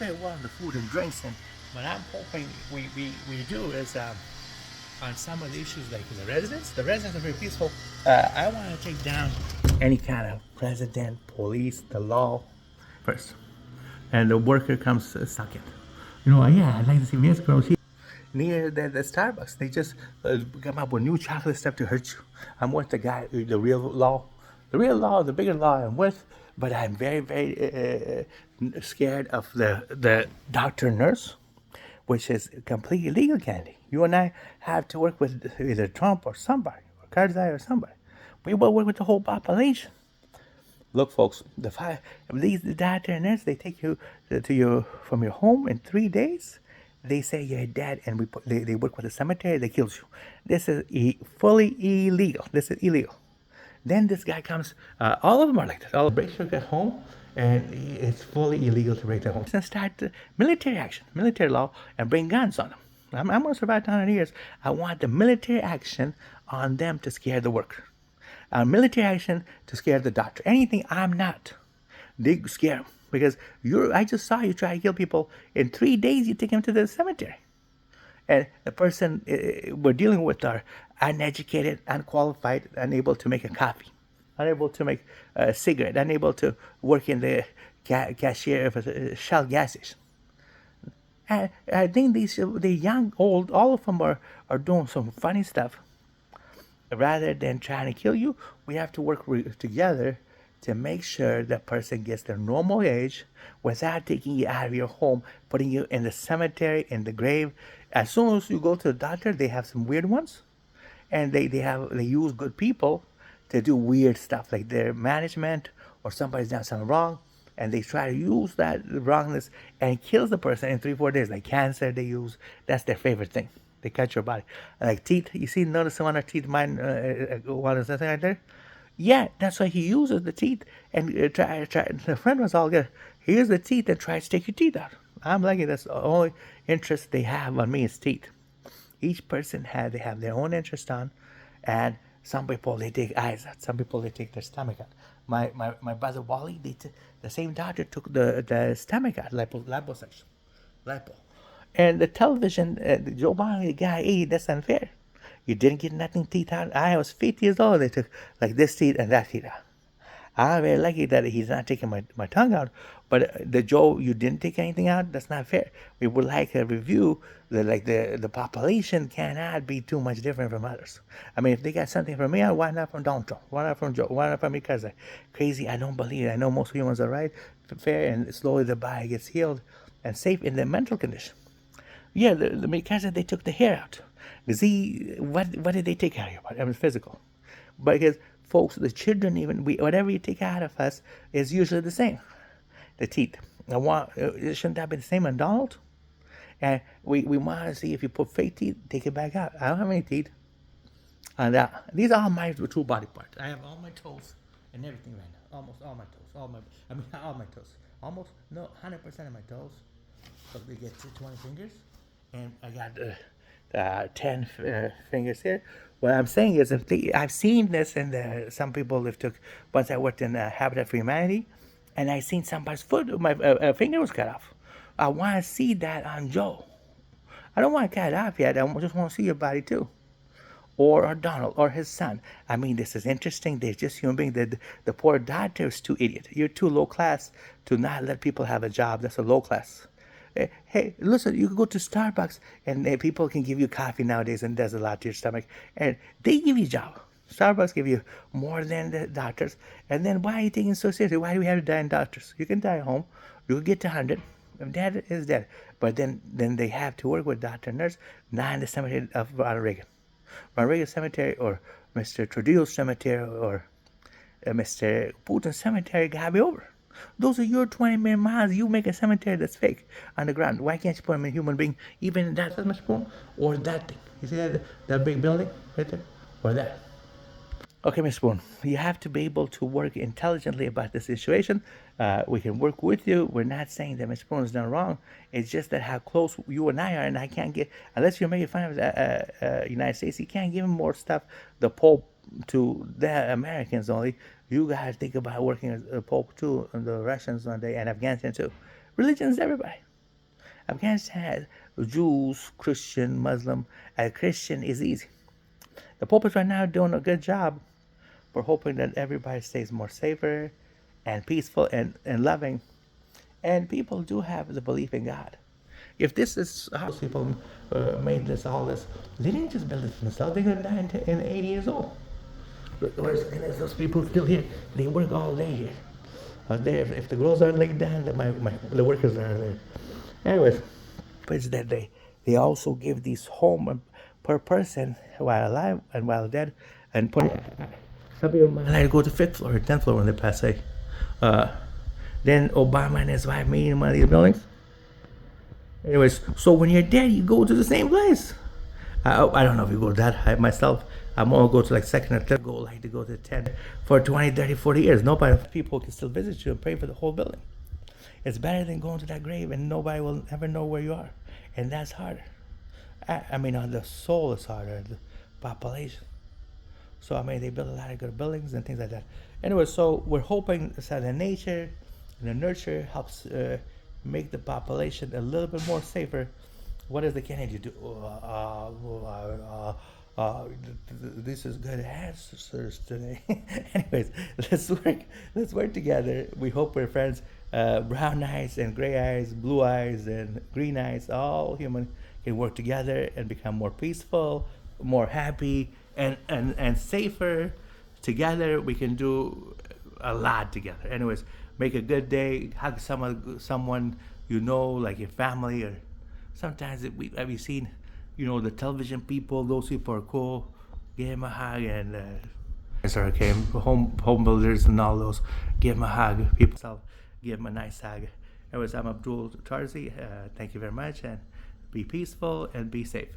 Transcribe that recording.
very well on the food and drinks. And what I'm hoping we do is on some of the issues like the residents are very peaceful. I want to take down any kind of president, police, the law first. And the worker comes second. Yeah, I'd like to see Mexico near the Starbucks. They just come up with new chocolate stuff to hurt you. I'm with the guy, the real law, the bigger law I'm with, but I'm very, very scared of the doctor nurse, which is completely illegal, Candy. You and I have to work with either Trump or somebody, or Karzai or somebody. We will work with the whole population. Look, folks, these doctor and nurse, they take you to your from your home in 3 days. They say you're dead, and they work with the cemetery. They kills you. This is fully illegal. This is illegal. Then this guy comes. All of them are like this. All break your home, and it's fully illegal to break their home. And start military action, military law, and bring guns on them. I'm going to survive 100 years. I want the military action on them to scare the worker. Military action to scare the doctor. Anything I'm not, they scare them because I just saw you try to kill people in 3 days. You take them to the cemetery, and the person we're dealing with are uneducated, unqualified, unable to make a coffee, unable to make a cigarette, unable to work in the cashier of a Shell gas station. And I think the young, old, all of them are doing some funny stuff. Rather than trying to kill you, we have to work together to make sure that person gets their normal age without taking you out of your home, putting you in the cemetery, in the grave. As soon as you go to the doctor, they have some weird ones, and they use good people to do weird stuff, like their management or somebody's done something wrong, and they try to use that wrongness and kills the person in 3-4 days. Like cancer, they use that's their favorite thing. They cut your body. Like teeth. You see, notice one of our teeth, mine, one is nothing right there? Yeah, that's why he uses the teeth and try. The friend was all good. He uses the teeth and tries to take your teeth out. I'm lucky that's the only interest they have on me is teeth. Each person they have their own interest on, and some people they take eyes out. Some people they take their stomach out. My brother Wally, the same doctor took the stomach out, liposuction, lipo. And the television, Joe Biden, the guy, hey, that's unfair. You didn't get nothing teeth out. I was 50 years old. They took like this teeth and that teeth out. I'm very lucky that he's not taking my tongue out. But the Joe, you didn't take anything out. That's not fair. We would like a review that like the population cannot be too much different from others. I mean, if they got something from me, why not from Donald Trump? Why not from Joe? Why not from me? Because crazy. I don't believe it. I know most humans are right, fair, and slowly the body gets healed and safe in their mental condition. Yeah, because they took the hair out. See, what did they take out of your body? I mean, physical. Because, folks, the children, even, whatever you take out of us is usually the same. The teeth. Shouldn't that be the same on Donald? And we want to see if you put fake teeth, take it back out. I don't have any teeth. And these are all my true body parts. I have all my toes and everything right now. Almost all my toes. Not all my toes. Almost, no, 100% of my toes. So they get 20 fingers. And I got 10 fingers here. What I'm saying is, I've seen this in some people have took. Once I worked in Habitat for Humanity, and I seen somebody's foot, my finger was cut off. I want to see that on Joe. I don't want to cut it off yet. I just want to see your body too, or Donald or his son. I mean, this is interesting. They're just human beings. The poor doctor is too idiot. You're too low class to not let people have a job. That's a low class. Hey, listen, you can go to Starbucks and people can give you coffee nowadays and does a lot to your stomach. And they give you a job. Starbucks give you more than the doctors. And then why are you taking it so seriously? Why do we have to die in doctors? You can die at home. You can get to 100. If dead is dead. But then they have to work with doctor and nurse, not in the cemetery of Ronald Reagan. Ronald Reagan Cemetery or Mr. Trudeau's cemetery or Mr. Putin's cemetery got to be over. Those are your 20 million miles. You make a cemetery that's fake on the ground. Why can't you put them in a human being, even in that much spoon or that thing? You see that big building right there? Or that? Okay, Miss Spoon, you have to be able to work intelligently about the situation. We can work with you. We're not saying that Miss Spoon has done wrong. It's just that how close you and I are, and I can't get, unless you're making fun of the United States, you can't give them more stuff, the Pope, to the Americans only. You guys think about working as a Pope too, and the Russians one day, and Afghanistan too. Religion is everybody. Afghanistan has Jews, Christian, Muslim. Christian is easy. The Pope is right now doing a good job. We're hoping that everybody stays more safer and peaceful and loving. And people do have the belief in God. If this is how people made this, all this, they didn't just build it for themselves. They're going to die in 80 years old. Whereas those people still here, they work all day here. If the girls aren't laid down, the workers are there. Anyways, but it's that they also give these home per person while alive and while dead, and put some people might like to go to 5th floor or 10th floor when they pass away. Then Obama and his wife meet in one of these buildings. Anyways, so when you're dead, you go to the same place. I don't know if you go that high myself. I'm gonna go to like second or third. Go like to go to 10 for 20, 30, 40 years. Nobody, people can still visit you and pray for the whole building. It's better than going to that grave and nobody will ever know where you are, and that's harder. I mean, on the soul is harder, the population. So I mean, they build a lot of good buildings and things like that. Anyway, so we're hoping that the nature and the nurture helps make the population a little bit more safer. What does the Kennedy do? This is good answers today. Anyways, let's work together. We hope we're friends. Brown eyes and gray eyes, blue eyes and green eyes, all human can work together and become more peaceful, more happy, and safer. Together we can do a lot together. Anyways, make a good day. Hug someone you know, like your family, or sometimes have you seen, the television people? Those people are cool. Give them a hug, and home builders and all those. Give them a hug. People, give them a nice hug. Anyways, I'm Abdul Tarzi. Thank you very much, and be peaceful and be safe.